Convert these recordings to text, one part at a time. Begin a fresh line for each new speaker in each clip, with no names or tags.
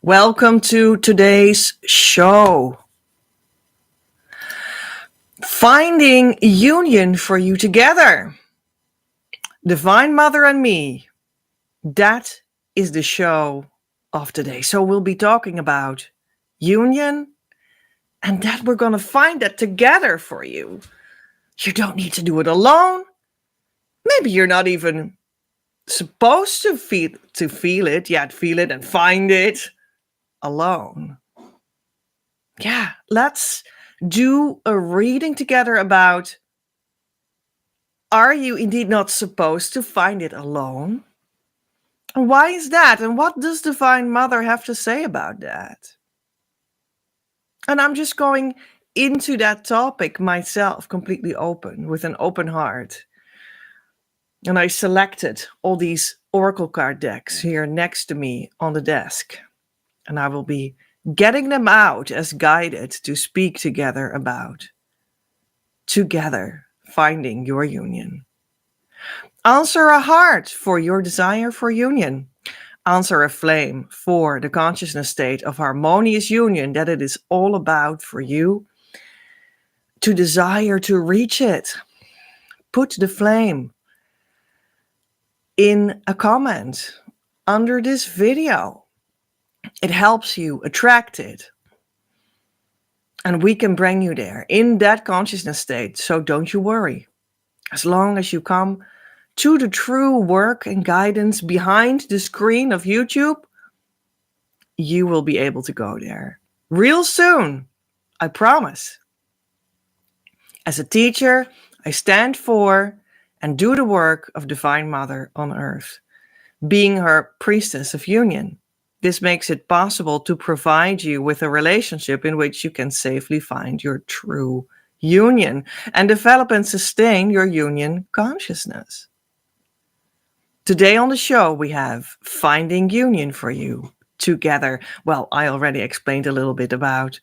Welcome to today's show. Finding union for you together. Divine Mother and me. That is the show of today. So we'll be talking about union and that we're going to find that together for you. You don't need to do it alone. Maybe you're not even supposed to feel it, yet feel it and find it alone. Yeah, let's do a reading together about, are you indeed not supposed to find it alone? And why is that? And what does Divine Mother have to say about that? And I'm just going into that topic myself, completely open, with an open heart. And I selected all these oracle card decks here next to me on the desk. And I will be getting them out as guided to speak together about together finding your union. Answer a heart for your desire for union. Answer a flame for the consciousness state of harmonious union that it is all about for you to desire to reach it. Put the flame in a comment under this video. It helps you attract it. And we can bring you there in that consciousness state. So don't you worry. As long as you come to the true work and guidance behind the screen of YouTube, you will be able to go there real soon. I promise. As a teacher, I stand for and do the work of Divine Mother on earth, being her priestess of union. This makes it possible to provide you with a relationship in which you can safely find your true union and develop and sustain your union consciousness. Today on the show, we have Finding Union for you together. Well, I already explained a little bit about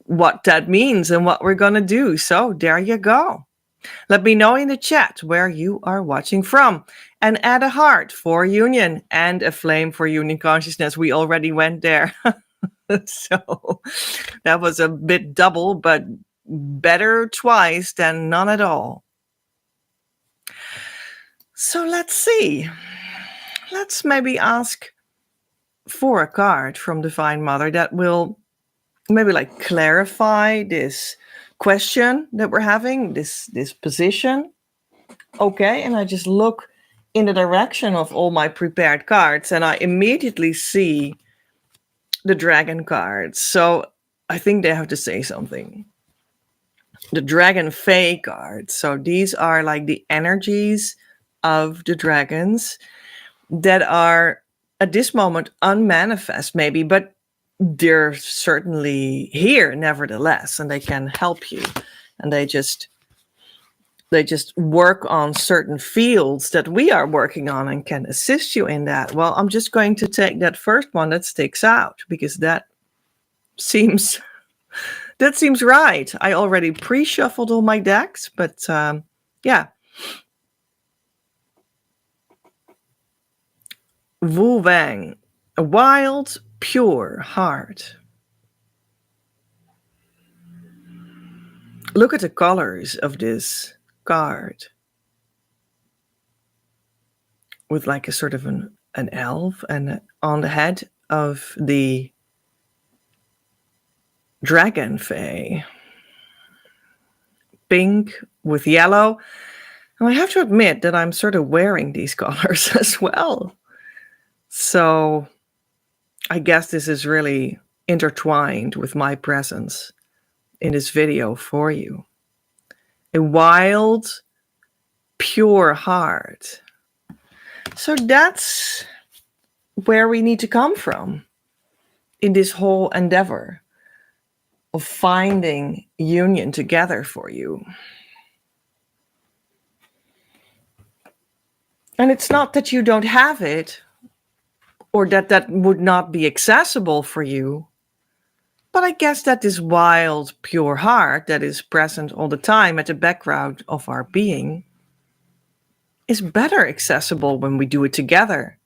what that means and what we're going to do. So there you go. Let me know in the chat where you are watching from and add a heart for union and a flame for union consciousness. We already went there. So that was a bit double, but better twice than none at all. So let's see. Let's maybe ask for a card from Divine Mother that will maybe like clarify this question that we're having, this position. Okay, and I just look in the direction of all my prepared cards and I immediately see the dragon cards. So I think they have to say something. The dragon fae cards. So these are like the energies of the dragons that are at this moment unmanifest maybe, but they're certainly here nevertheless, and they can help you. And they just work on certain fields that we are working on and can assist you in that. Well, I'm just going to take that first one that sticks out because that seems right. I already pre-shuffled all my decks, but yeah. Wu Wang, a wild, pure heart. Look at the colors of this card. With like a sort of an elf and on the head of the dragon fae. Pink with yellow. And I have to admit that I'm sort of wearing these colors as well. So I guess this is really intertwined with my presence in this video for you. A wild, pure heart. So that's where we need to come from in this whole endeavor of finding union together for you. And it's not that you don't have it or that would not be accessible for you. But I guess that this wild, pure heart that is present all the time at the background of our being is better accessible when we do it together.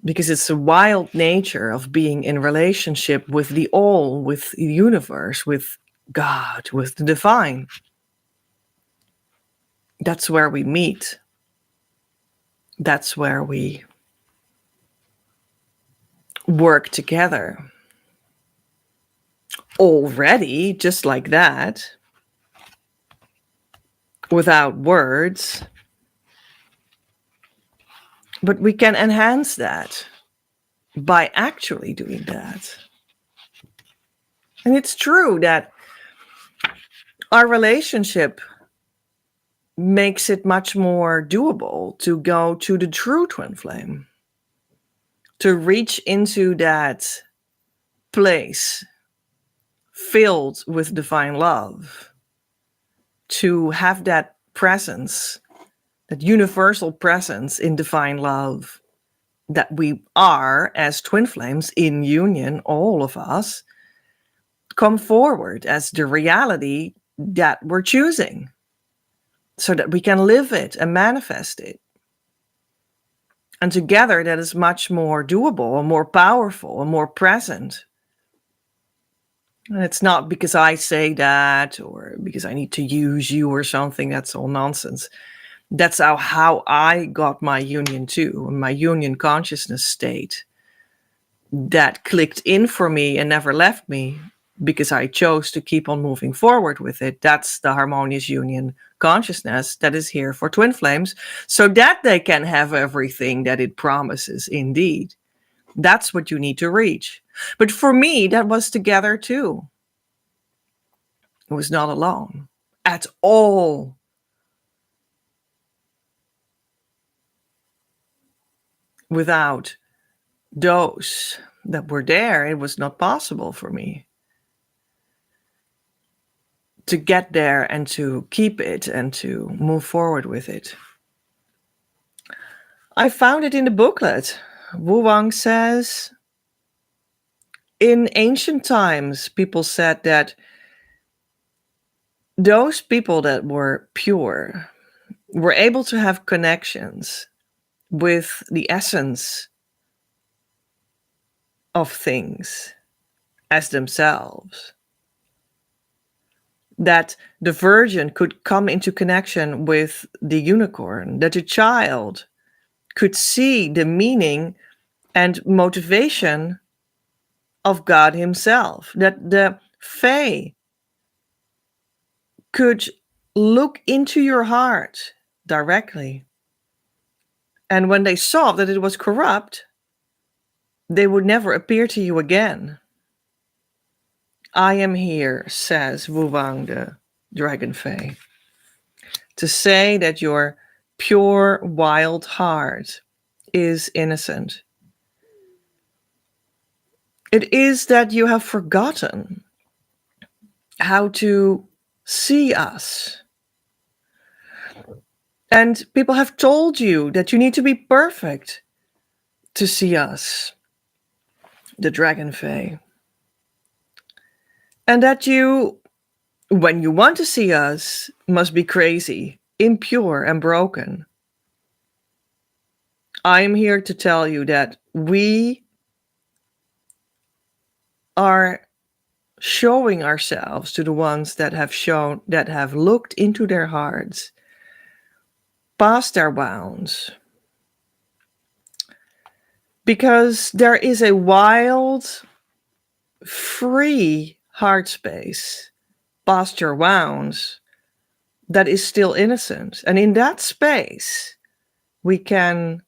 because it's a wild nature of being in relationship with the all, with the universe, with God, with the divine. That's where we meet. That's where we work together. Already, just like that, without words. But we can enhance that by actually doing that. And it's true that our relationship makes it much more doable to go to the true twin flame, to reach into that place filled with divine love, to have that presence, that universal presence in divine love that we are as twin flames in union, all of us, come forward as the reality that we're choosing so that we can live it and manifest it. And together that is much more doable and more powerful and more present. And it's not because I say that or because I need to use you or something. That's all nonsense. That's how I got my union too, my union consciousness state that clicked in for me and never left me because I chose to keep on moving forward with it. That's the harmonious union consciousness that is here for twin flames so that they can have everything that it promises indeed. That's what you need to reach. But for me, that was together too. It was not alone at all. Without those that were there, it was not possible for me to get there and to keep it and to move forward with it. I found it in the booklet. Wu Wang says, in ancient times, people said that those people that were pure were able to have connections with the essence of things as themselves. That the virgin could come into connection with the unicorn, that the child could see the meaning and motivation of God himself, that the Fae could look into your heart directly. And when they saw that it was corrupt, they would never appear to you again. I am here, says Wu Wang, the dragon Fae, to say that your pure, wild heart is innocent. It is that you have forgotten how to see us. And people have told you that you need to be perfect to see us, the dragon Fae. And that you, when you want to see us, must be crazy, impure, and broken. I am here to tell you that we are showing ourselves to the ones that have looked into their hearts, past their bounds. Because there is a wild, free heart space past your wounds that is still innocent. And in that space, we can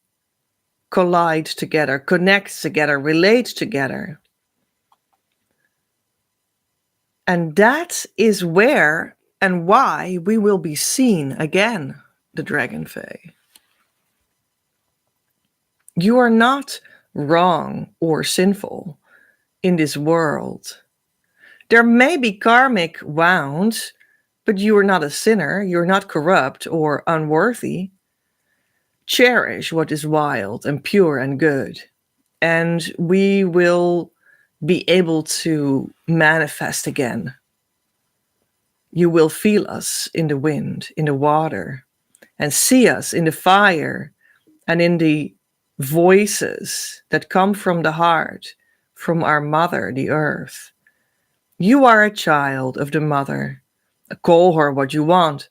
collide together, connect together, relate together. And that is where and why we will be seen again, the dragon Fae. You are not wrong or sinful in this world. There may be karmic wounds, but you are not a sinner. You're not corrupt or unworthy. Cherish what is wild and pure and good. And we will be able to manifest again. You will feel us in the wind, in the water, and see us in the fire and in the voices that come from the heart, from our mother, the earth. You are a child of the mother. Call her what you want.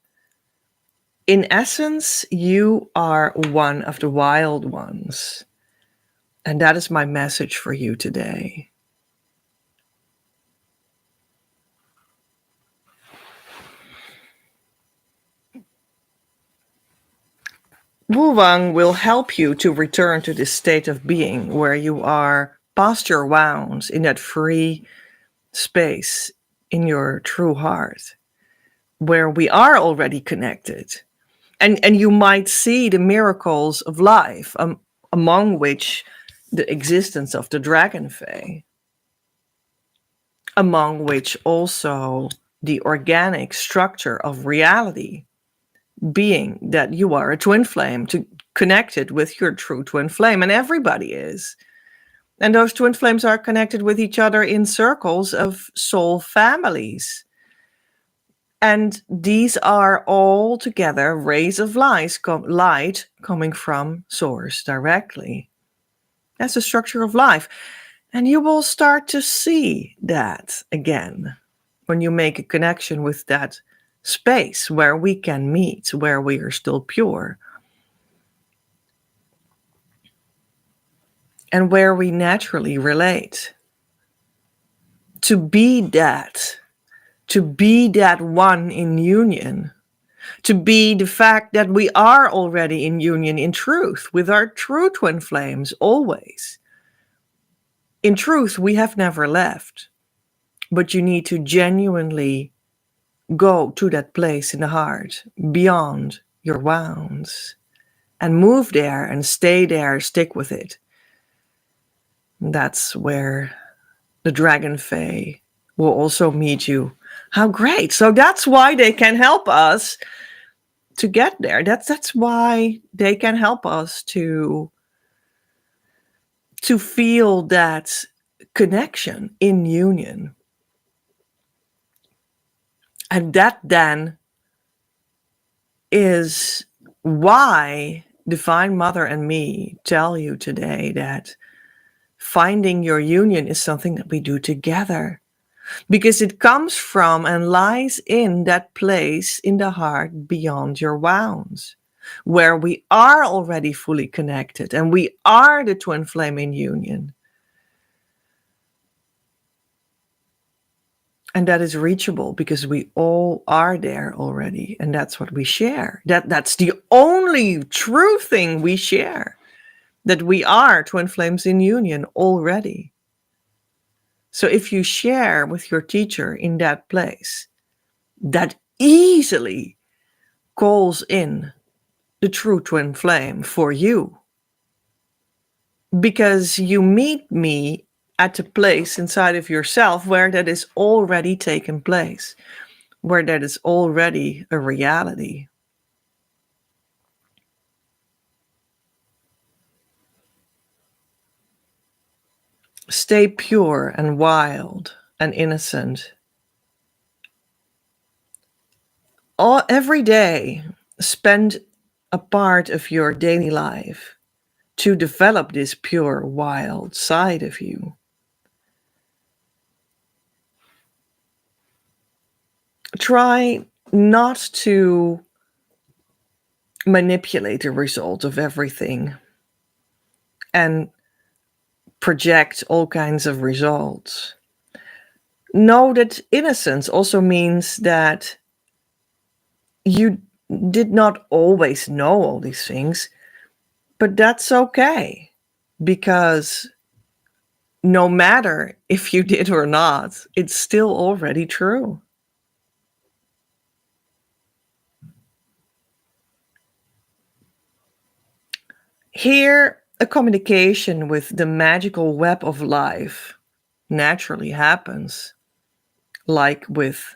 In essence, you are one of the wild ones. And that is my message for you today. Wu Wang will help you to return to this state of being where you are past your wounds in that free space in your true heart, where we are already connected. And you might see the miracles of life, among which the existence of the dragon fae, among which also the organic structure of reality, being that you are a twin flame to connected with your true twin flame, and everybody is. And those twin flames are connected with each other in circles of soul families. And these are all together rays of light coming from source directly. That's the structure of life. And you will start to see that again when you make a connection with that space where we can meet, where we are still pure, and where we naturally relate. To be that one in union, to be the fact that we are already in union in truth with our true twin flames always. In truth, we have never left, but you need to genuinely go to that place in the heart beyond your wounds and move there and stay there, stick with it. That's where the dragon fae will also meet you. How great. So that's why they can help us to get there. That's why they can help us to feel that connection in union. And that then is why Divine Mother and me tell you today that finding your union is something that we do together. Because it comes from and lies in that place in the heart beyond your wounds, where we are already fully connected and we are the twin flame in union. And that is reachable because we all are there already. And that's what we share. That's the only true thing we share, that we are twin flames in union already. So if you share with your teacher in that place, that easily calls in the true twin flame for you. Because you meet me at a place inside of yourself where that is already taken place, where that is already a reality. Stay pure and wild and innocent. Every day, spend a part of your daily life to develop this pure, wild side of you. Try not to manipulate the result of everything and project all kinds of results. Know that innocence also means that you did not always know all these things, but that's okay, because no matter if you did or not, it's still already true. Here, a communication with the magical web of life naturally happens, like with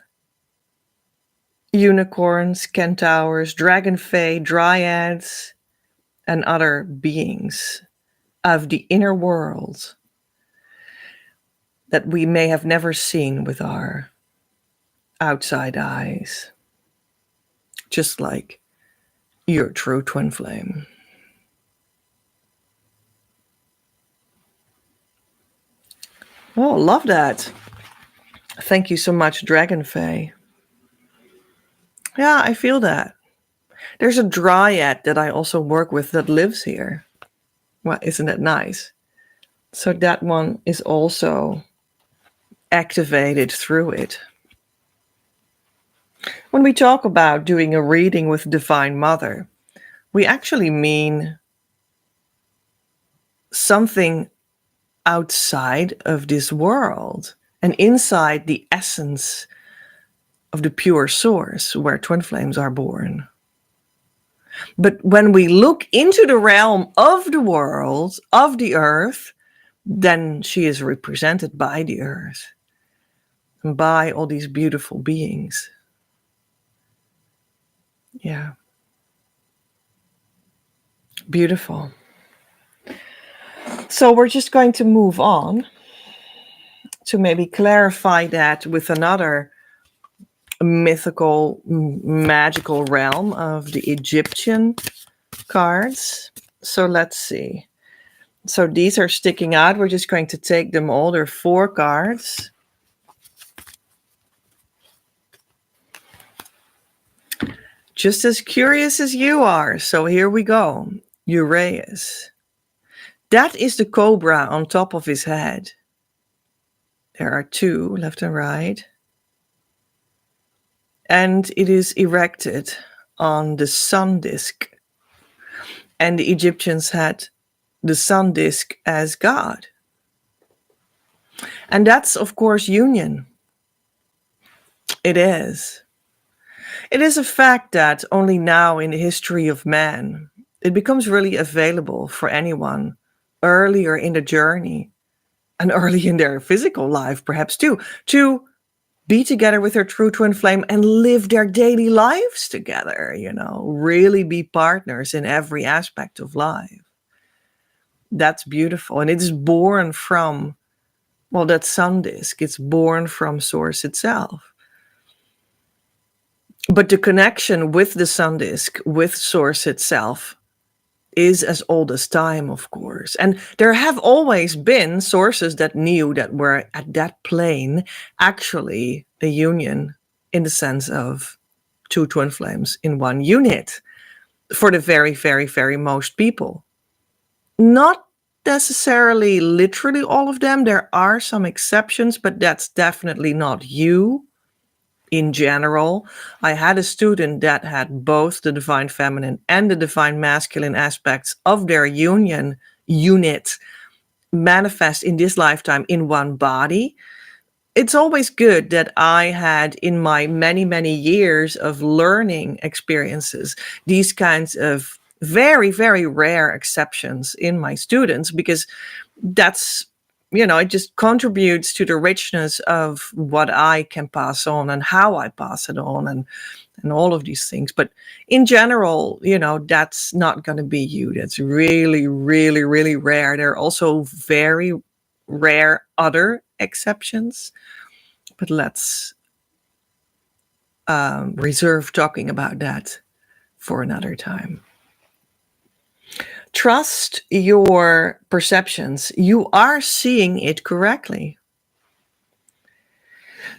unicorns, centaurs, dragon fae, dryads, and other beings of the inner world that we may have never seen with our outside eyes, just like your true twin flame. Oh, love that. Thank you so much, Dragonfey. Yeah, I feel that. There's a dryad that I also work with that lives here. Well, isn't that nice? So that one is also activated through it. When we talk about doing a reading with Divine Mother, we actually mean something outside of this world and inside the essence of the pure source where twin flames are born. But when we look into the realm of the world, of the earth, then she is represented by the earth and by all these beautiful beings. Yeah. Beautiful. So we're just going to move on to maybe clarify that with another mythical, magical realm of the Egyptian cards. So let's see. So these are sticking out. We're just going to take them all. There are 4 cards. Just as curious as you are. So here we go. Uraeus. That is the cobra on top of his head. There are 2, left and right. And it is erected on the sun disk. And the Egyptians had the sun disk as God. And that's, of course, union. It is. It is a fact that only now in the history of man, it becomes really available for anyone earlier in the journey and early in their physical life, perhaps too, to be together with their true twin flame and live their daily lives together, really be partners in every aspect of life. That's beautiful. And it is born from, that sun disk. It's born from Source itself. But the connection with the sun disk, with Source itself, is as old as time, of course. And there have always been sources that knew that were at that plane actually a union in the sense of 2 twin flames in one unit for the very, very, very most people. Not necessarily literally all of them. There are some exceptions, but that's definitely not you. In general, I had a student that had both the divine feminine and the divine masculine aspects of their union unit manifest in this lifetime in one body. It's always good that I had in my many, many years of learning experiences, these kinds of very, very rare exceptions in my students, because that's, it just contributes to the richness of what I can pass on and how I pass it on and all of these things. But in general, that's not going to be you. That's really, really, really rare. There are also very rare other exceptions, but let's reserve talking about that for another time. Trust your perceptions. You are seeing it correctly.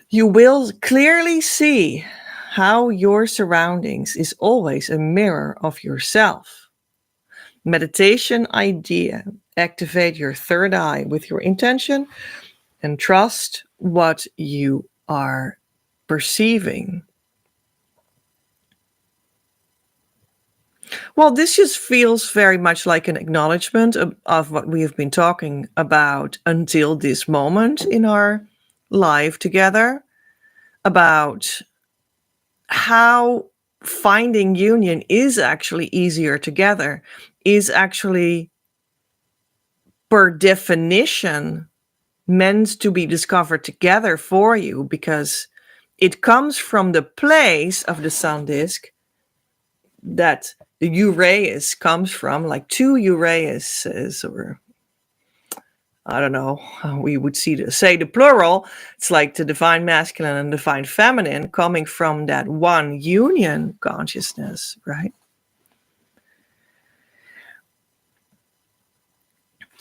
You will clearly see how your surroundings is always a mirror of yourself. Meditation idea. Activate your third eye with your intention and trust what you are perceiving. Well, this just feels very much like an acknowledgement of what we have been talking about until this moment in our life together, about how finding union is actually easier together, is actually per definition meant to be discovered together for you, because it comes from the place of the sun disk that the Uraeus comes from, like 2 Uraeuses, or I don't know how we would say the plural. It's like the divine masculine and divine feminine coming from that one union consciousness, right?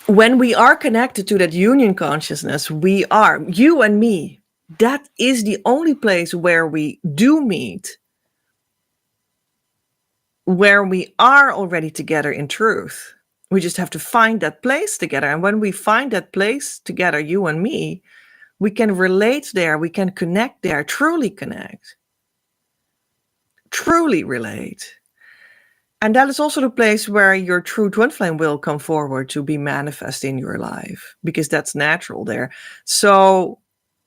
when we are connected to that union consciousness, we are, you and me, that is the only place where we do meet, where we are already together in truth. We just have to find that place together. And when we find that place together, you and me, we can relate there, we can connect there, truly connect, truly relate. And that is also the place where your true twin flame will come forward to be manifest in your life, because that's natural there. So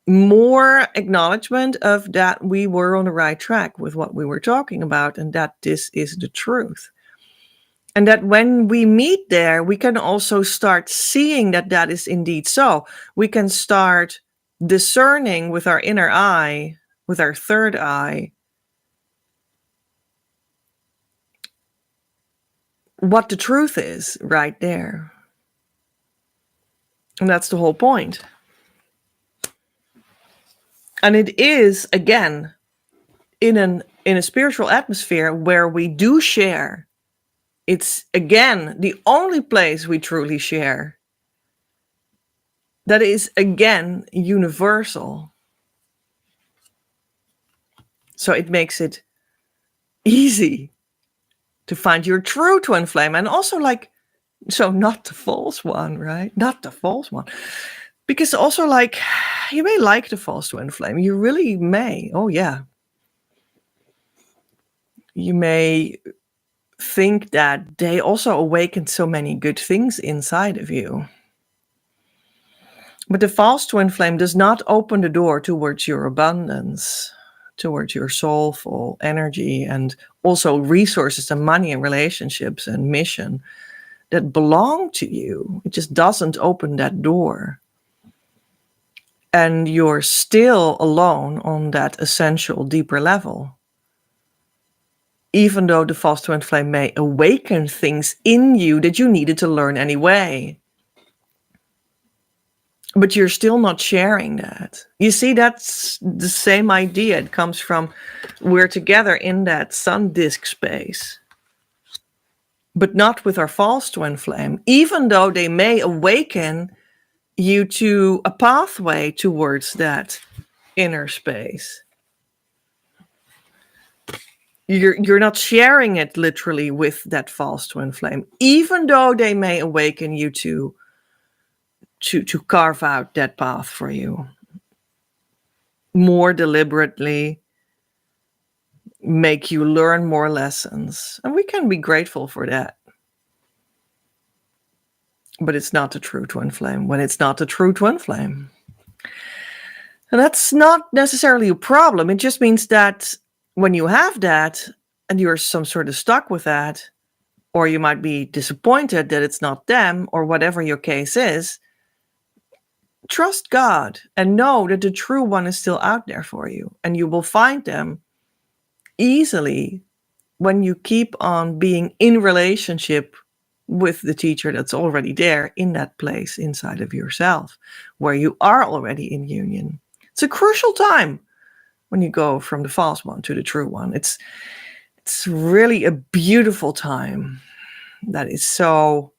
more acknowledgement of that we were on the right track with what we were talking about, and that this is the truth. And that when we meet there, we can also start seeing that that is indeed so. We can start discerning with our inner eye, with our third eye, what the truth is right there. And that's the whole point. And it is, again, in a spiritual atmosphere where we do share. It's, again, the only place we truly share. That is, again, universal. So it makes it easy to find your true twin flame. And also, like, so not the false one, right? Not the false one. Because also, like, you may like the false twin flame. You really may. Oh, yeah. You may think that they also awakened so many good things inside of you. But the false twin flame does not open the door towards your abundance, towards your soulful energy, and also resources and money and relationships and mission that belong to you. It just doesn't open that door. And you're still alone on that essential, deeper level. Even though the false twin flame may awaken things in you that you needed to learn anyway. But you're still not sharing that. You see, that's the same idea. It comes from, we're together in that sun disk space, but not with our false twin flame, even though they may awaken you to a pathway towards that inner space. You're not sharing it literally with that false twin flame, even though they may awaken you to carve out that path for you more deliberately, make you learn more lessons. And we can be grateful for that. But it's not the true twin flame when it's not the true twin flame. And that's not necessarily a problem. It just means that when you have that and you're some sort of stuck with that, or you might be disappointed that it's not them, or whatever your case is, trust God and know that the true one is still out there for you. And you will find them easily when you keep on being in relationship with the teacher that's already there in that place inside of yourself, where you are already in union. It's a crucial time when you go from the false one to the true one. It's really a beautiful time that is so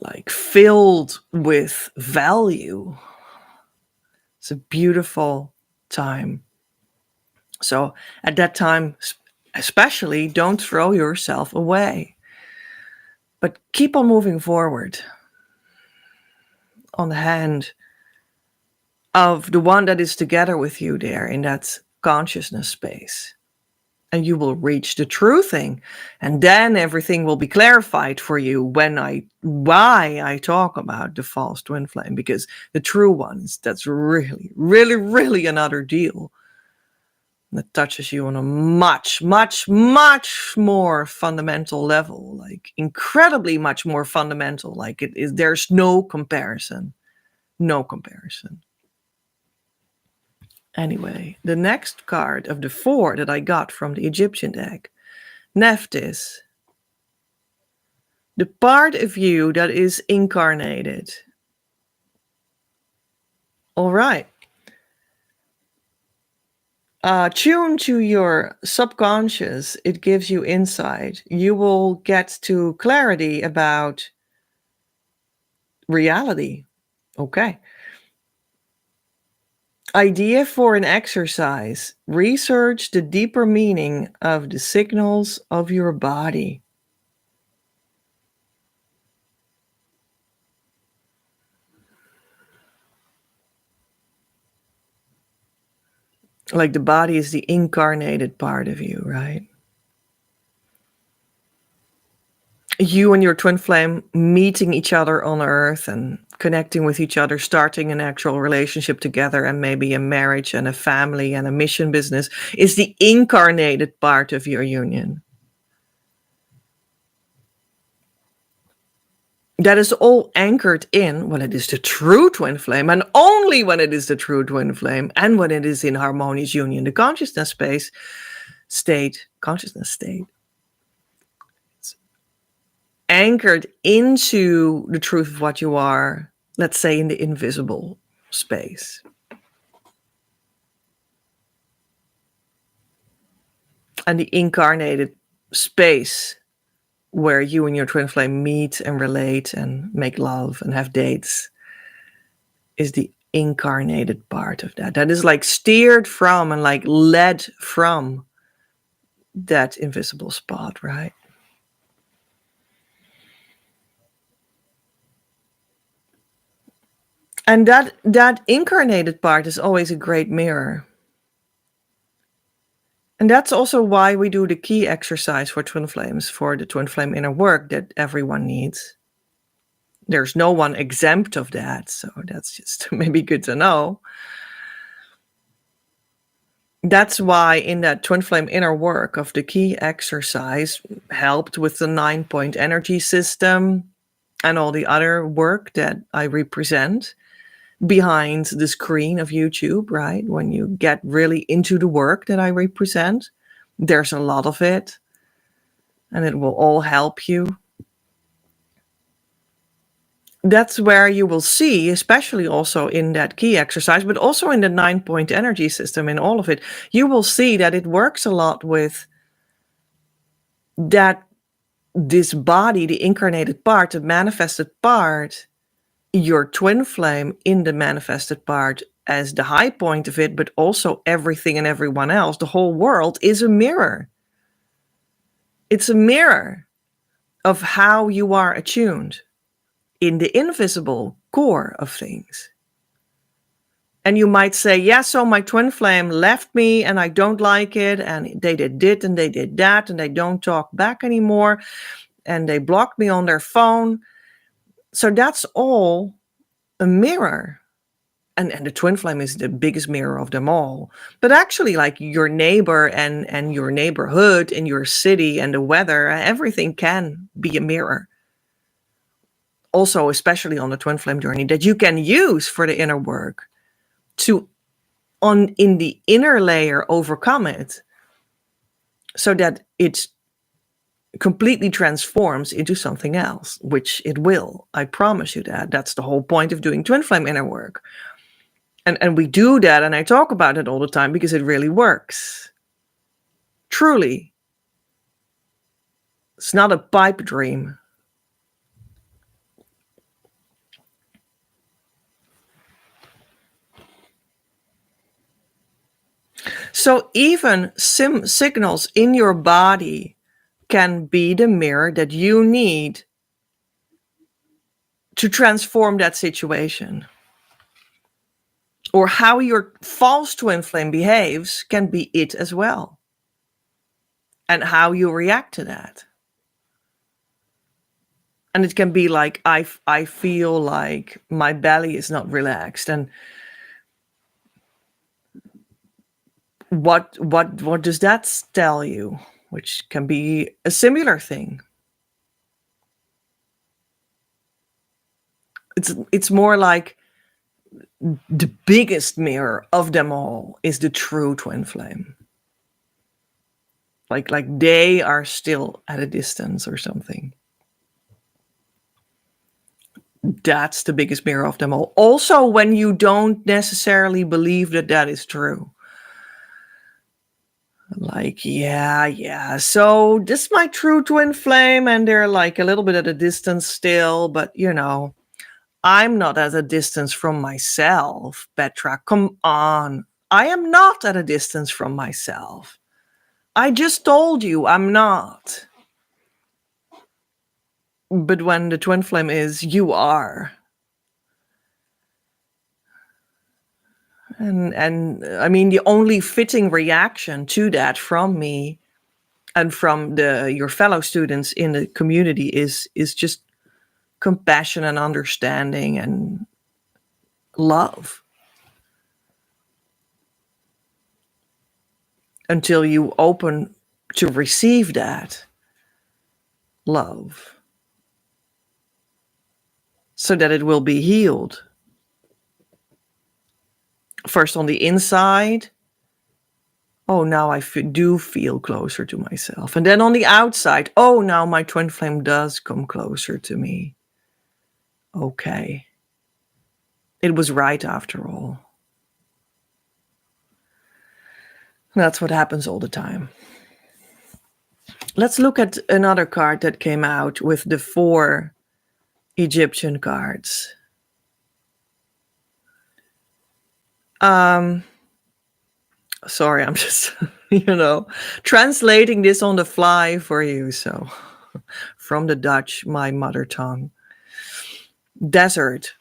like filled with value. It's a beautiful time. So at that time, especially, don't throw yourself away, but keep on moving forward on the hand of the one that is together with you there in that consciousness space. And you will reach the true thing. And then everything will be clarified for you why I talk about the false twin flame, because the true ones, that's really, really, really another deal. That touches you on a much, much, much more fundamental level, like incredibly much more fundamental. Like it is, there's no comparison. No comparison. Anyway, the next card of the 4 that I got from the Egyptian deck, Nephthys. The part of you that is incarnated. All right. Tune to your subconscious. It gives you insight. You will get to clarity about reality. Okay. Idea for an exercise. Research the deeper meaning of the signals of your body. Like the body is the incarnated part of you, right? You and your twin flame meeting each other on earth and connecting with each other, starting an actual relationship together, and maybe a marriage and a family and a mission business is the incarnated part of your union. That is all anchored in when it is the true twin flame, and only when it is the true twin flame, and when it is in harmonious union, the consciousness state, anchored into the truth of what you are, let's say in the invisible space. And the incarnated space where you and your twin flame meet and relate and make love and have dates is the incarnated part of that. That is like steered from and like led from that invisible spot, right? And that incarnated part is always a great mirror. And that's also why we do the key exercise for twin flames, for the twin flame inner work that everyone needs. There's no one exempt of that, so that's just maybe good to know. That's why in that twin flame inner work of the key exercise helped with the 9-point energy system and all the other work that I represent behind the screen of YouTube, right? When you get really into the work that I represent, there's a lot of it, and it will all help you. That's where you will see, especially also in that key exercise, but also in the 9-point energy system, in all of it, you will see that it works a lot with that this body, the incarnated part, the manifested part, your twin flame in the manifested part as the high point of it, but also everything and everyone else, the whole world is a mirror. It's a mirror of how you are attuned in the invisible core of things. And you might say, yeah, so my twin flame left me and I don't like it. And they did and they did that and they don't talk back anymore. And they blocked me on their phone. So that's all a mirror. And the twin flame is the biggest mirror of them all. But actually, like your neighbor and your neighborhood and your city and the weather, everything can be a mirror. Also, especially on the twin flame journey, that you can use for the inner work to, in the inner layer, overcome it so that it completely transforms into something else, which it will. I promise you that. That's the whole point of doing twin flame inner work. And we do that, and I talk about it all the time because it really works. Truly. It's not a pipe dream. So even signals in your body can be the mirror that you need to transform that situation. Or how your false twin flame behaves can be it as well. And how you react to that. And it can be like, I feel like my belly is not relaxed. And what does that tell you? Which can be a similar thing. It's more like the biggest mirror of them all is the true twin flame. Like they are still at a distance or something. That's the biggest mirror of them all. Also, when you don't necessarily believe that that is true. Like, yeah. So this is my true twin flame, and they're like a little bit at a distance still, but I'm not at a distance from myself, Petra. Come on. I am not at a distance from myself. I just told you I'm not. But when the twin flame is, you are. And I mean, the only fitting reaction to that from me and from your fellow students in the community is just compassion and understanding and love. Until you open to receive that love, so that it will be healed. First on the inside, oh, now I do feel closer to myself. And then on the outside, oh, now my twin flame does come closer to me. Okay. It was right after all. That's what happens all the time. Let's look at another card that came out with the 4 Egyptian cards. Sorry, I'm just, translating this on the fly for you. So, from the Dutch, my mother tongue. Desert.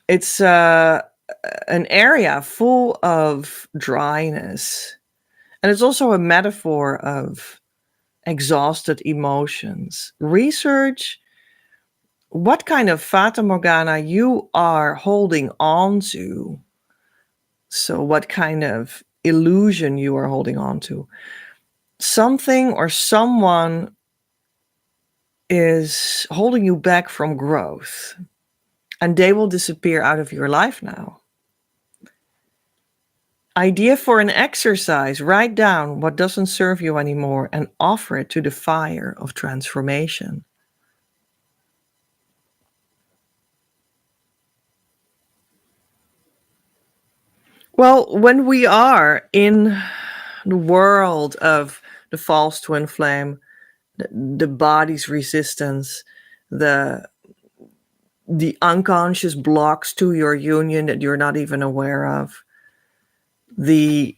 It's an area full of dryness. And it's also a metaphor of exhausted emotions. Research what kind of Fata Morgana you are holding on to. So what kind of illusion you are holding on to. Something or someone is holding you back from growth. And they will disappear out of your life now. Idea for an exercise. Write down what doesn't serve you anymore and offer it to the fire of transformation. Well, when we are in the world of the false twin flame, the body's resistance, the unconscious blocks to your union that you're not even aware of, the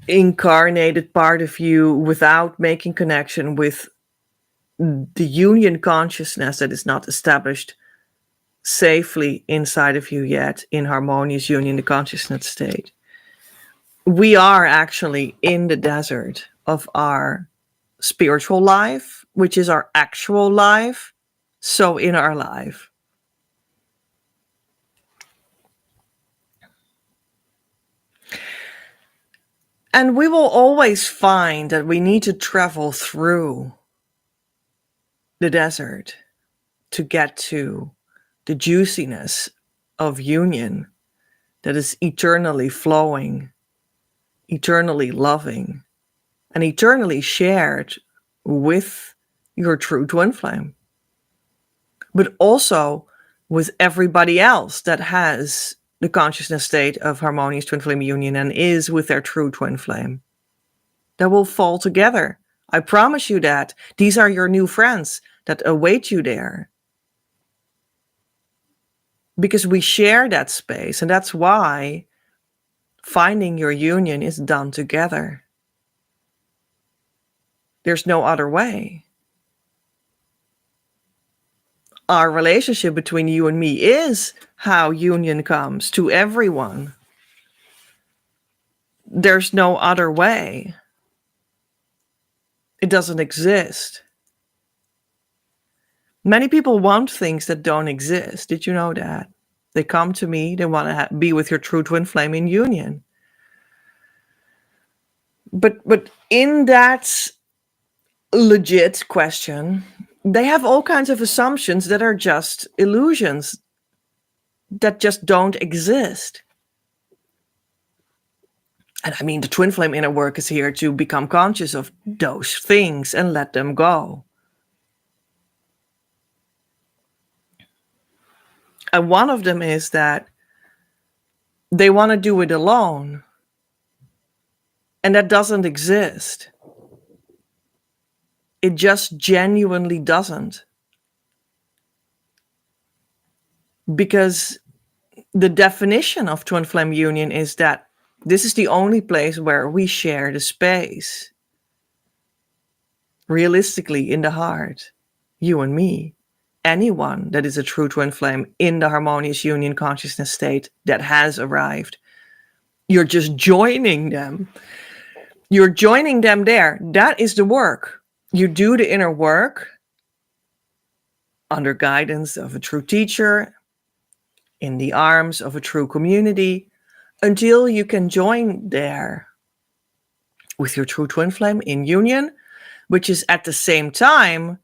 incarnated part of you without making connection with the union consciousness that is not established safely inside of you yet in harmonious union, the consciousness state. We are actually in the desert of our spiritual life, which is our actual life. So in our life. And we will always find that we need to travel through the desert to get to the juiciness of union that is eternally flowing, eternally loving, and eternally shared with your true twin flame. But also with everybody else that has the consciousness state of harmonious twin flame union and is with their true twin flame. That will fall together. I promise you that. These are your new friends that await you there. Because we share that space, and that's why finding your union is done together. There's no other way. Our relationship between you and me is how union comes to everyone. There's no other way. It doesn't exist. Many people want things that don't exist. Did you know that? They come to me, they want to be with your true twin flame in union. But in that legit question, they have all kinds of assumptions that are just illusions that just don't exist. And I mean, the twin flame inner work is here to become conscious of those things and let them go. And one of them is that they want to do it alone. And that doesn't exist. It just genuinely doesn't. because the definition of twin flame union is that this is the only place where we share the space, realistically, in the heart, you and me. Anyone that is a true twin flame in the harmonious union consciousness state that has arrived, you're just joining them. You're joining them there. That is the work. You do the inner work under guidance of a true teacher, in the arms of a true community, until you can join there with your true twin flame in union, which is at the same time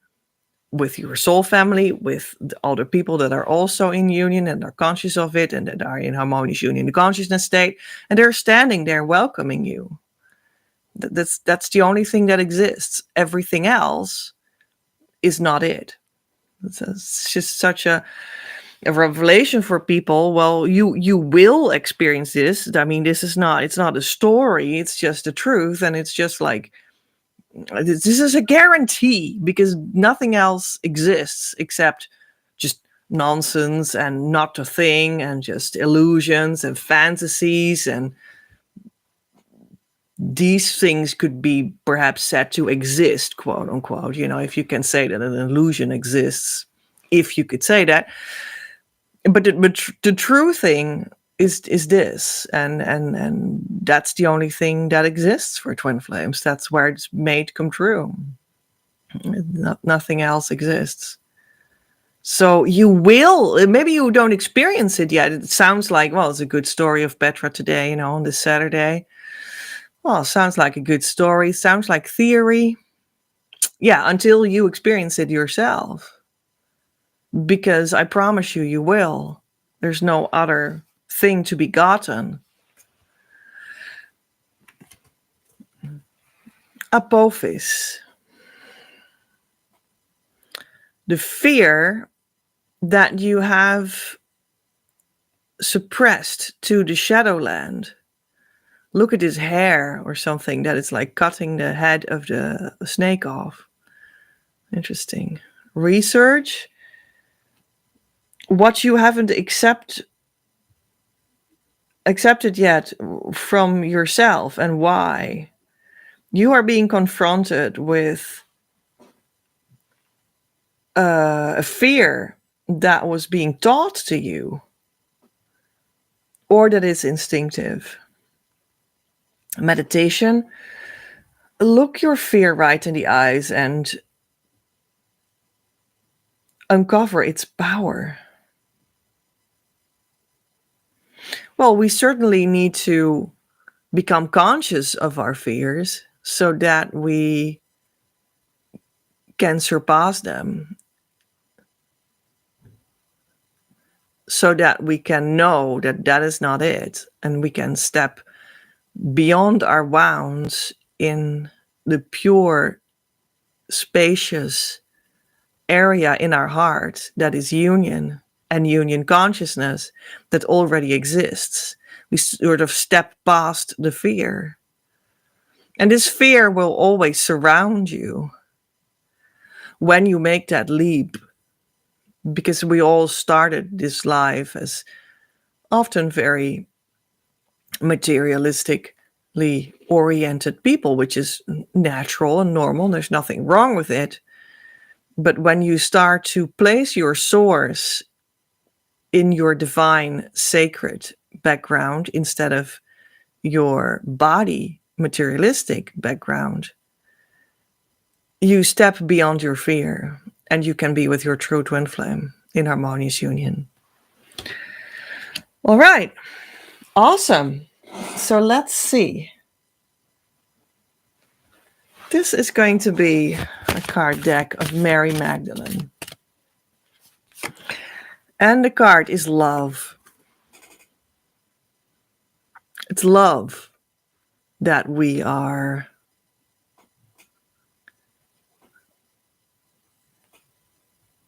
with your soul family, with the other people that are also in union and are conscious of it and that are in harmonious union, the consciousness state, and they're standing there welcoming you. That's the only thing that exists. Everything else is not it. It's just such a revelation for people. Well, you will experience this. I mean, it's not a story, it's just the truth. And it's just like, this is a guarantee, because nothing else exists except just nonsense and not a thing and just illusions and fantasies. And these things could be perhaps said to exist, quote unquote, if you can say that an illusion exists, if you could say that. But the true thing is this, and that's the only thing that exists for twin flames. That's where it's made come true. Nothing else exists. So you will, maybe you don't experience it yet. It sounds like, well, it's a good story of Petra today, on this Saturday. Well, it sounds like a good story. Sounds like theory. Yeah, until you experience it yourself. Because I promise you will. There's no other thing to be gotten. Apophis. The fear that you have suppressed to the shadowland. Look at his hair or something that is like cutting the head of the snake off. Interesting. Research what you haven't accepted yet from yourself and why. You are being confronted with a fear that was being taught to you, or that is instinctive. Meditation, look your fear right in the eyes and uncover its power. Well, we certainly need to become conscious of our fears so that we can surpass them, so that we can know that that is not it, and we can step beyond our wounds in the pure, spacious area in our heart that is union and union consciousness that already exists. We sort of step past the fear. And this fear will always surround you when you make that leap, because we all started this life as often very materialistically oriented people, which is natural and normal. There's nothing wrong with it. But when you start to place your source in your divine, sacred background instead of your body, materialistic background, you step beyond your fear and you can be with your true twin flame in harmonious union. All right. Awesome. So let's see. This is going to be a card deck of Mary Magdalene. And the card is love. It's love that we are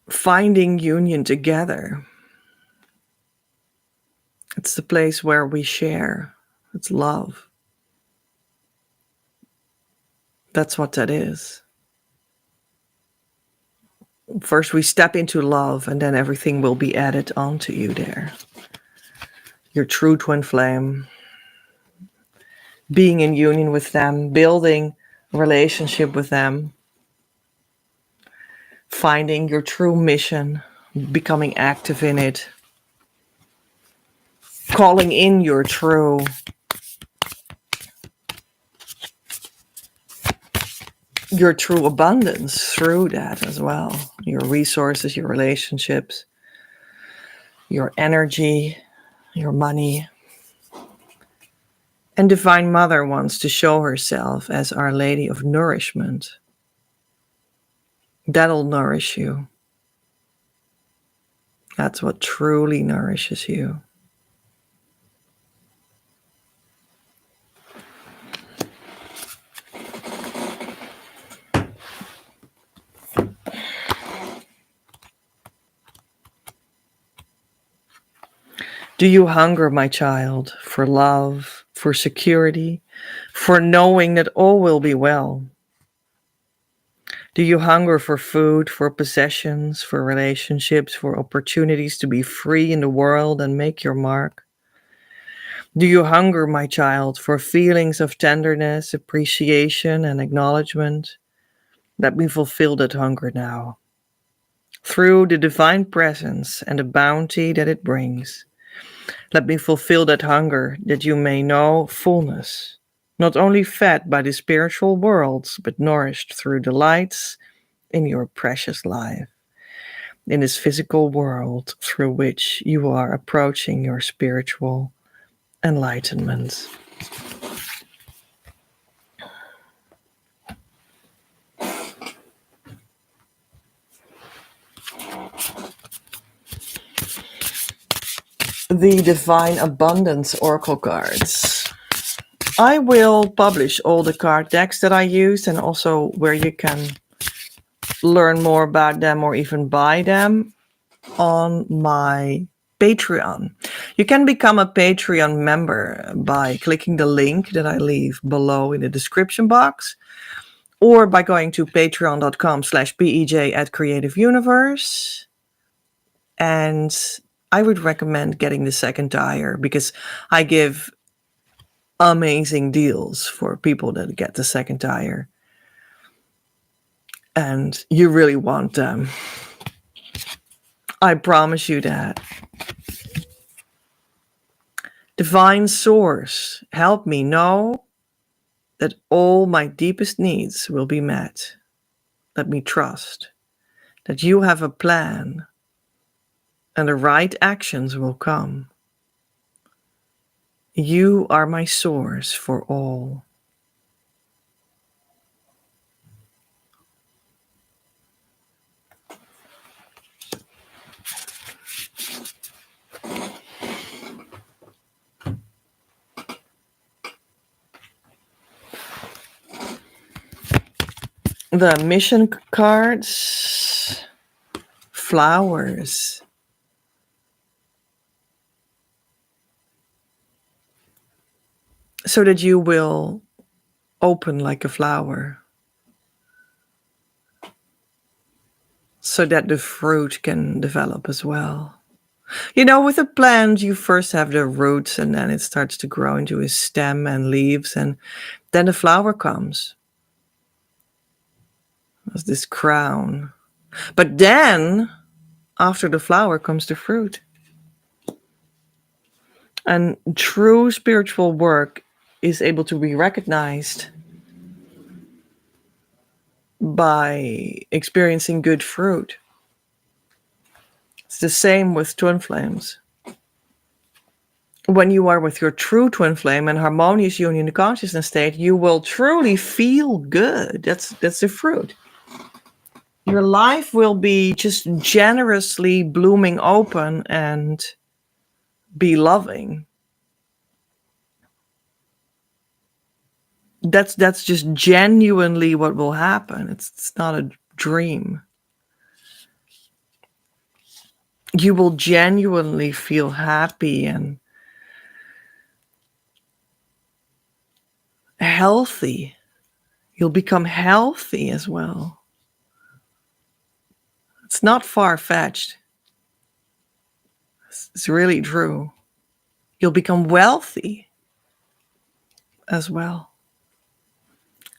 finding union together. It's the place where we share. It's love. That's what that is. First we step into love, and then everything will be added onto you there. Your true twin flame, being in union with them, building a relationship with them, finding your true mission, becoming active in it, calling in your true abundance through that as well. Your resources, your relationships, your energy, your money. And Divine Mother wants to show herself as Our Lady of Nourishment. That'll nourish you. That's what truly nourishes you. Do you hunger, my child, for love, for security, for knowing that all will be well? Do you hunger for food, for possessions, for relationships, for opportunities to be free in the world and make your mark? Do you hunger, my child, for feelings of tenderness, appreciation, and acknowledgement? Let me fulfill that hunger now. Through the divine presence and the bounty that it brings, let me fulfill that hunger that you may know fullness, not only fed by the spiritual worlds, but nourished through the lights in your precious life, in this physical world through which you are approaching your spiritual enlightenment. The Divine Abundance Oracle cards. I will publish all the card decks that I use and also where you can learn more about them or even buy them on my Patreon. You can become a Patreon member by clicking the link that I leave below in the description box, or by going to patreon.com/PEJ@CreativeUniverse. And I would recommend getting the second tier because I give amazing deals for people that get the second tier. And you really want them. I promise you that. Divine Source, help me know that all my deepest needs will be met. Let me trust that you have a plan and the right actions will come. You are my source for all. The mission cards, flowers. So that you will open like a flower. So that the fruit can develop as well. You know, with a plant, you first have the roots and then it starts to grow into a stem and leaves, and then the flower comes. As this crown. But then, after the flower comes the fruit. And true spiritual work is able to be recognized by experiencing good fruit. It's the same with twin flames. When you are with your true twin flame and harmonious union consciousness state, you will truly feel good. That's the fruit. Your life will be just generously blooming open and be loving. That's just genuinely what will happen. It's not a dream. You will genuinely feel happy and healthy. You'll become healthy as well. It's not far-fetched. It's really true. You'll become wealthy as well.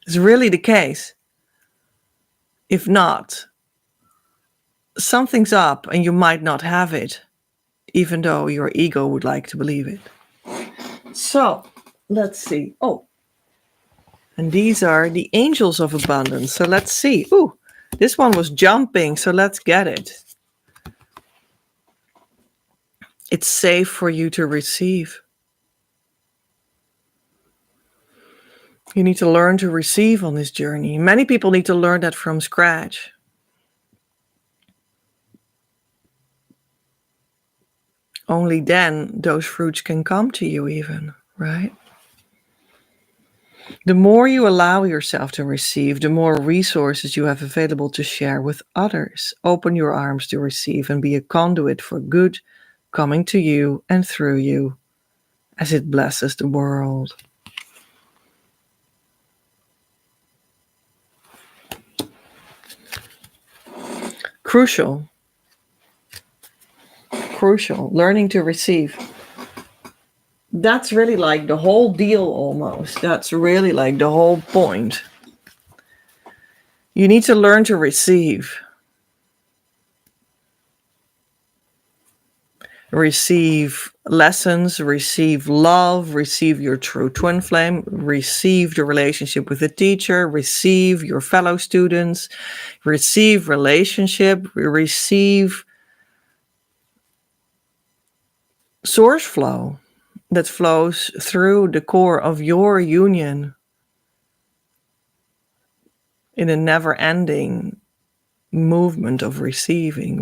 It's really the case. If not, something's up and you might not have it, even though your ego would like to believe it. So, let's see. Oh, and these are the angels of abundance. So let's see. Ooh, this one was jumping, so let's get it. It's safe for you to receive. You need to learn to receive on this journey. Many people need to learn that from scratch. Only then those fruits can come to you even, right? The more you allow yourself to receive, the more resources you have available to share with others. Open your arms to receive and be a conduit for good coming to you and through you as it blesses the world. Crucial, learning to receive. That's really like the whole deal almost. That's really like the whole point. You need to learn to receive. Receive lessons, receive love, receive your true twin flame, receive the relationship with the teacher, receive your fellow students, receive relationship, receive source flow that flows through the core of your union in a never-ending movement of receiving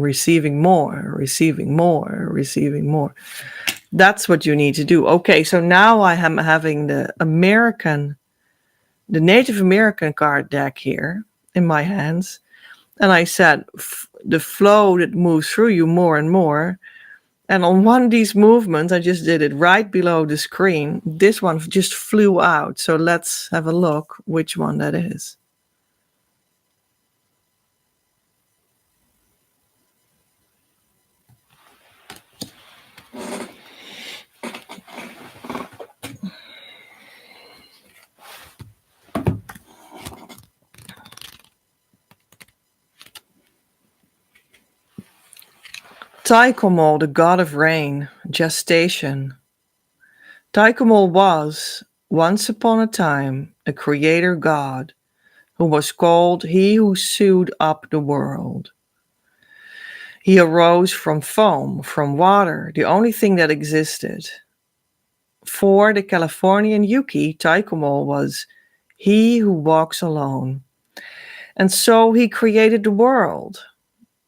more, receiving more, receiving more. That's what you need to do. Okay, so now I am having the Native American card deck here in my hands. And I said, the flow that moves through you more and more. And on one of these movements, I just did it right below the screen. This one just flew out. So let's have a look which one that is. Taikomol, the god of rain, gestation. Taikomol was, once upon a time, a creator god who was called he who sewed up the world. He arose from foam, from water, the only thing that existed. For the Californian Yuki, Taikomol was he who walks alone. And so he created the world.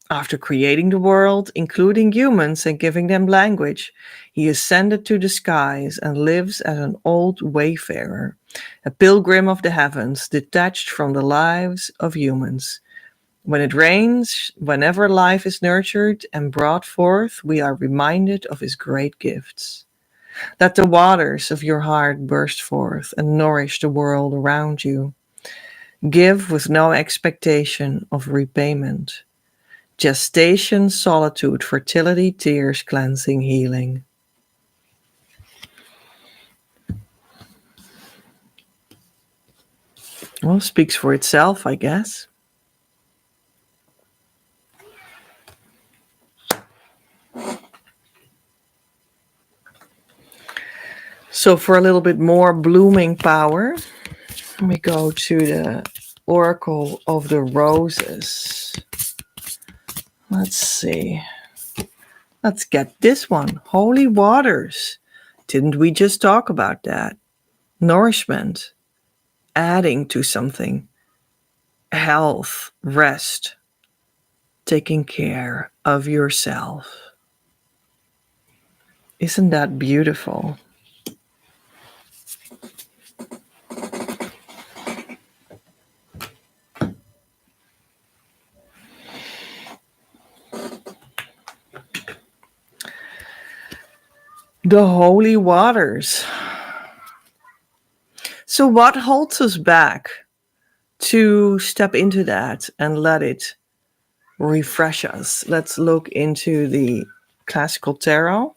After creating the world, including humans and giving them language, he ascended to the skies and lives as an old wayfarer, a pilgrim of the heavens, detached from the lives of humans. When it rains, whenever life is nurtured and brought forth, we are reminded of his great gifts. Let the waters of your heart burst forth and nourish the world around you. Give with no expectation of repayment. Gestation, solitude, fertility, tears, cleansing, healing. Well, speaks for itself, I guess. So for a little bit more blooming power, we go to the Oracle of the Roses. Let's see. Let's get this one. Holy waters. Didn't we just talk about that? Nourishment. Adding to something. Health. Rest. Taking care of yourself. Isn't that beautiful? The holy waters. So what holds us back to step into that and let it refresh us. Let's look into the classical tarot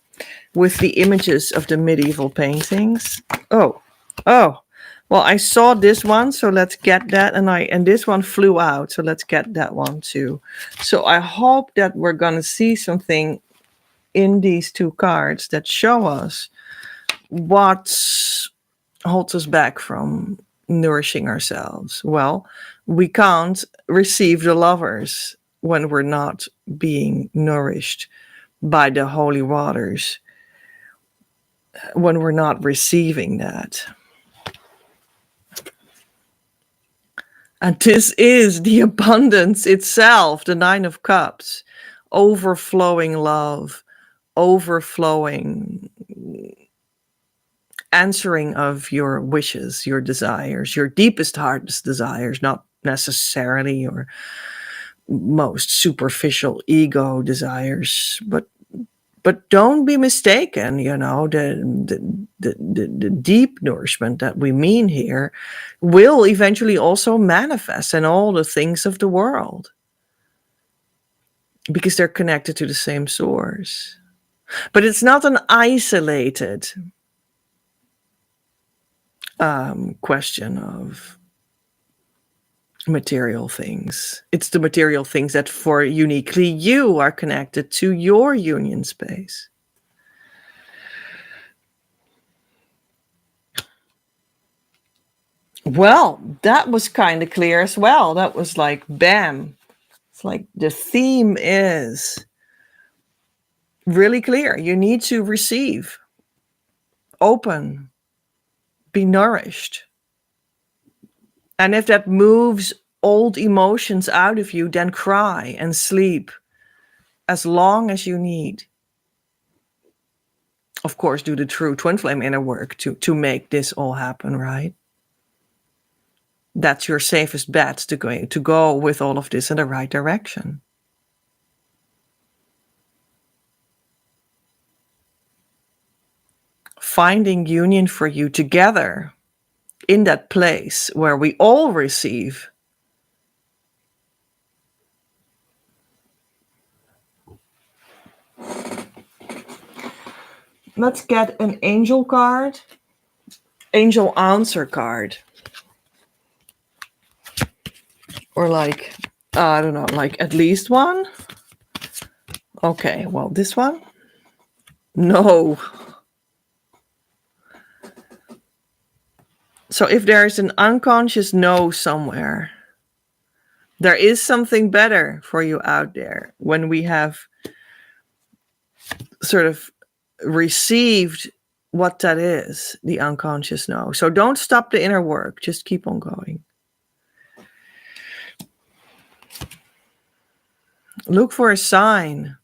with the images of the medieval paintings. Oh, well, I saw this one, so let's get that, and this one flew out, so let's get that one too. So I hope that we're gonna see something in these two cards that show us what holds us back from nourishing ourselves. Well, we can't receive the lovers when we're not being nourished by the holy waters, when we're not receiving that. And this is the abundance itself, the Nine of Cups, overflowing love, overflowing answering of your wishes, your desires, your deepest heart's desires, not necessarily your most superficial ego desires, but don't be mistaken, the deep nourishment that we mean here will eventually also manifest in all the things of the world, because they're connected to the same source. But it's not an isolated question of material things. It's the material things that for uniquely you are connected to your union space. Well, that was kind of clear as well. That was like, bam. It's like the theme is really clear. You need to receive, open, be nourished. And if that moves old emotions out of you, then cry and sleep as long as you need. Of course, do the true twin flame inner work to make this all happen, right? That's your safest bet to go with all of this in the right direction. Finding union for you together in that place where we all receive. Let's get an angel card, angel answer card. Or like, I don't know, like at least one? Okay, well, this one? No. So if there is an unconscious no somewhere, there is something better for you out there when we have sort of received what that is, the unconscious no. So don't stop the inner work, just keep on going. Look for a sign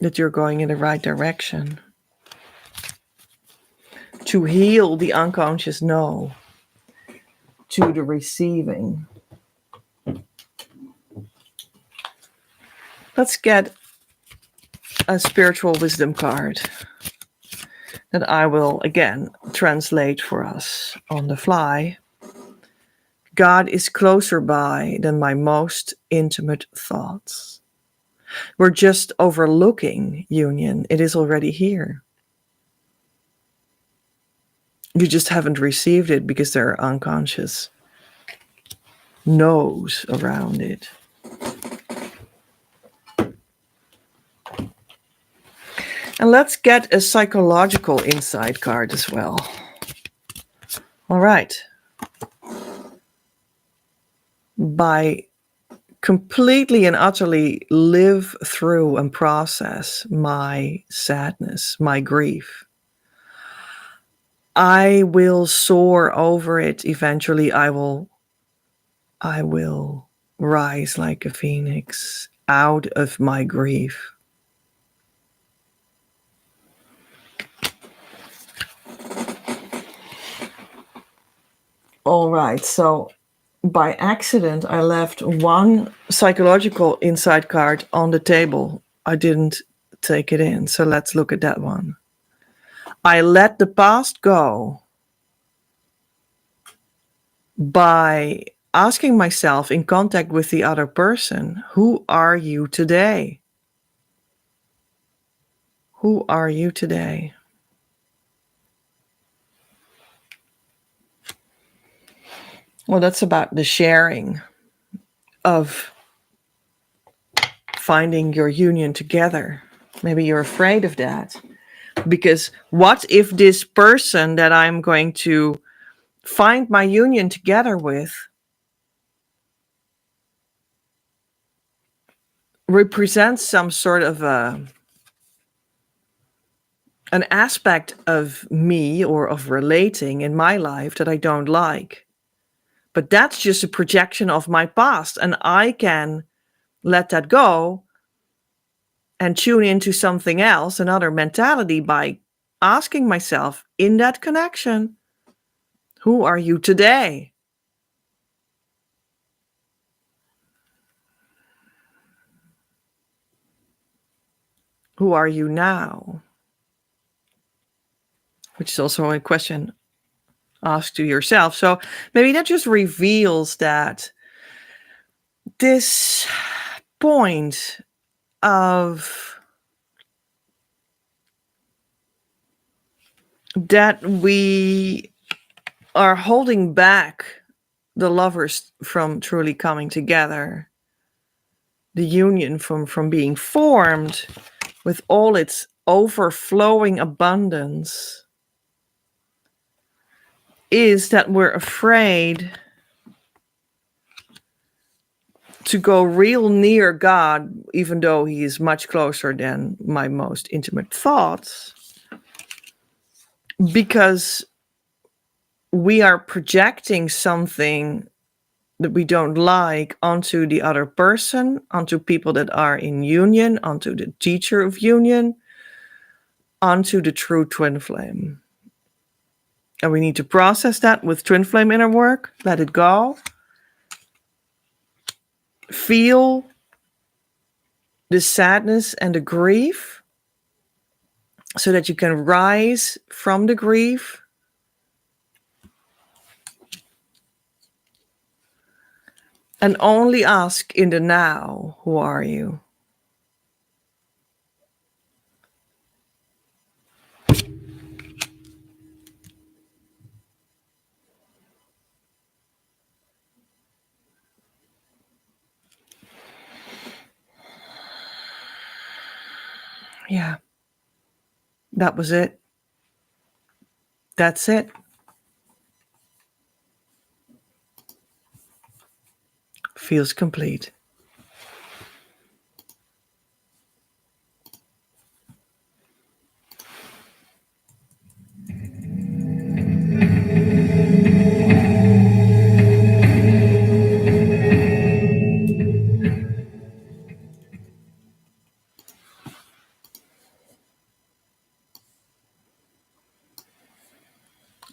that you're going in the right direction to heal the unconscious no to the receiving. Let's get a spiritual wisdom card that I will again translate for us on the fly. God is closer by than my most intimate thoughts. We're just overlooking union. It is already here. You just haven't received it because there are unconscious no's around it. And let's get a psychological insight card as well. All right. By completely and utterly live through and process my sadness, my grief, I will soar over it. Eventually, I will rise like a phoenix out of my grief. All right, so by accident, I left one psychological insight card on the table. I didn't take it in, so let's look at that one. I let the past go by asking myself in contact with the other person, who are you today? Who are you today? Well, that's about the sharing of finding your union together. Maybe you're afraid of that. Because what if this person that I'm going to find my union together with represents some sort of an aspect of me or of relating in my life that I don't like? But that's just a projection of my past, and I can let that go and tune into something else, another mentality, by asking myself in that connection, who are you today? Who are you now? Which is also a question asked to yourself. So maybe that just reveals that this point of that we are holding back the lovers from truly coming together, the union from being formed with all its overflowing abundance, is that we're afraid to go real near God, even though he is much closer than my most intimate thoughts, because we are projecting something that we don't like onto the other person, onto people that are in union, onto the teacher of union, onto the true twin flame. And we need to process that with twin flame inner work, let it go, feel the sadness and the grief so that you can rise from the grief and only ask in the now, who are you? Yeah, that was it. That's it. Feels complete.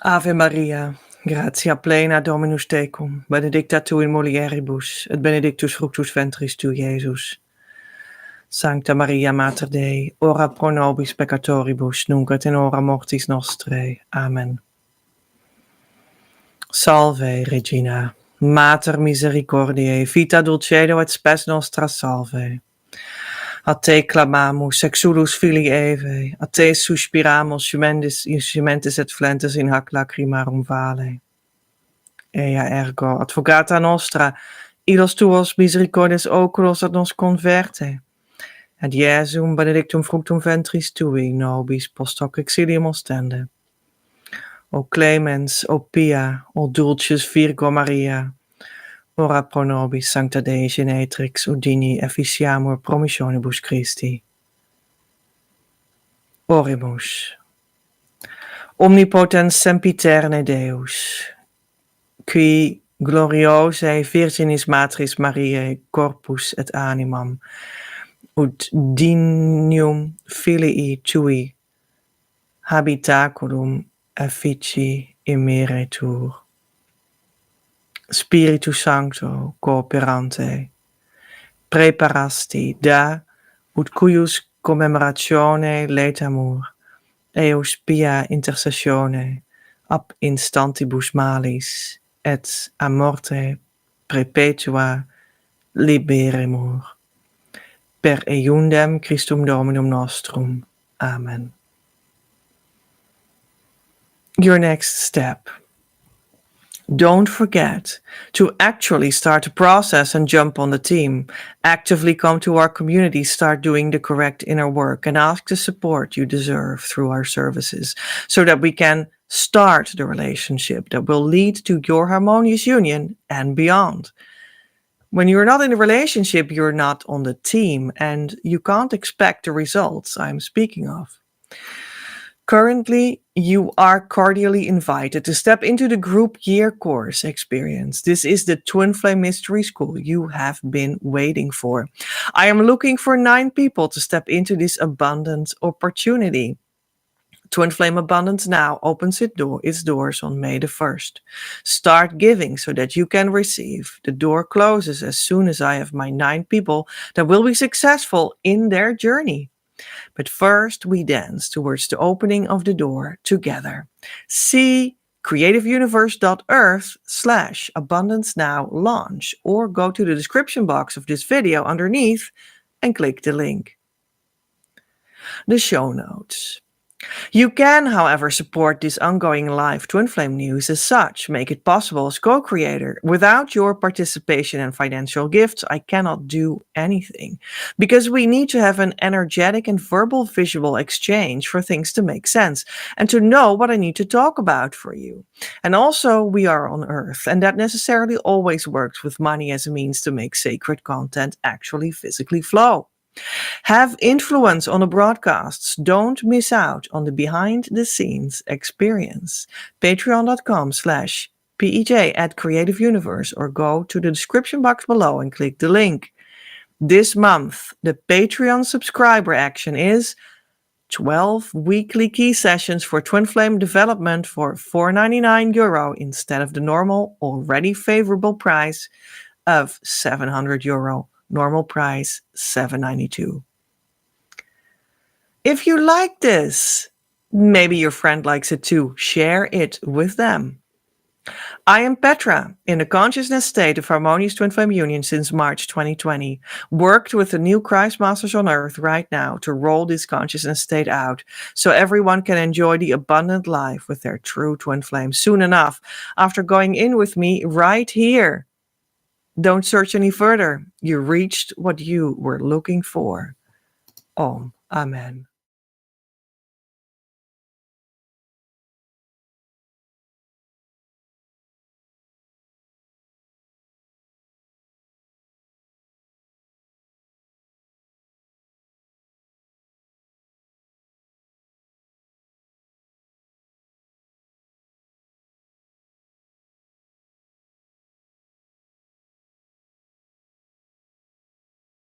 Ave Maria, gratia plena Dominus tecum, benedicta tu in mulieribus, et benedictus fructus ventris tu, Iesus. Sancta Maria Mater Dei, ora pro nobis peccatoribus, nunc et in hora mortis nostrae. Amen. Salve, Regina, Mater misericordiae, vita dulcedo et spes nostra salve. A te clamamus, exulus filii Evae, a te suspiramus, gementes et flentes in hac lacrimarum vale. Ea ergo, advocata nostra, illos tuos misericordias oculos ad nos converte, ad Iesum benedictum fructum ventris tui, nobis post hoc exilium ostende. O clemens, o pia, o dulcis Virgo Maria, ora pro nobis sancta Dei genetrix udini efficiamur promissionibus Christi. Oremus. Omnipotens sempiterne Deus, qui gloriose Virginis Matris Mariae corpus et animam, ut dignum filii tui habitaculum effici immeretur. Spiritus Sancto cooperante, preparasti da ut cuius commemoratione letamur, eus pia intercessione ab instantibus malis et a morte perpetua liberemur. Per eiundem Christum Dominum nostrum. Amen. Your next step. Don't forget to actually start the process and jump on the team. Actively come to our community, start doing the correct inner work, and ask the support you deserve through our services so that we can start the relationship that will lead to your harmonious union and beyond. When you're not in a relationship, you're not on the team, and you can't expect the results I'm speaking of. Currently, you are cordially invited to step into the group year course experience. This is the Twin Flame Mystery School you have been waiting for. I am looking for 9 people to step into this abundant opportunity. Twin Flame Abundance Now opens its doors on May the 1st. Start giving so that you can receive. The door closes as soon as I have my 9 people that will be successful in their journey. But first, we dance towards the opening of the door together. See creativeuniverse.earth/abundance now launch, or go to the description box of this video underneath and click the link. The show notes. You can, however, support this ongoing live Twin Flame news as such, make it possible as co-creator. Without your participation and financial gifts, I cannot do anything, because we need to have an energetic and verbal visual exchange for things to make sense and to know what I need to talk about for you. And also, we are on Earth, and that necessarily always works with money as a means to make sacred content actually physically flow. Have influence on the broadcasts. Don't miss out on the behind-the-scenes experience. Patreon.com/PEJ@CreativeUniverse, or go to the description box below and click the link. This month, the Patreon subscriber action is 12 weekly key sessions for Twin Flame development for €499 instead of the normal, already favorable price of €700. Normal price $792. If you like this, maybe your friend likes it too, share it with them. I am Petra, in the consciousness state of Harmonious Twin Flame Union since March 2020. Worked with the new Christ Masters on Earth right now to roll this consciousness state out so everyone can enjoy the abundant life with their true Twin Flame soon enough after going in with me right here. Don't search any further. You reached what you were looking for. Om. Amen.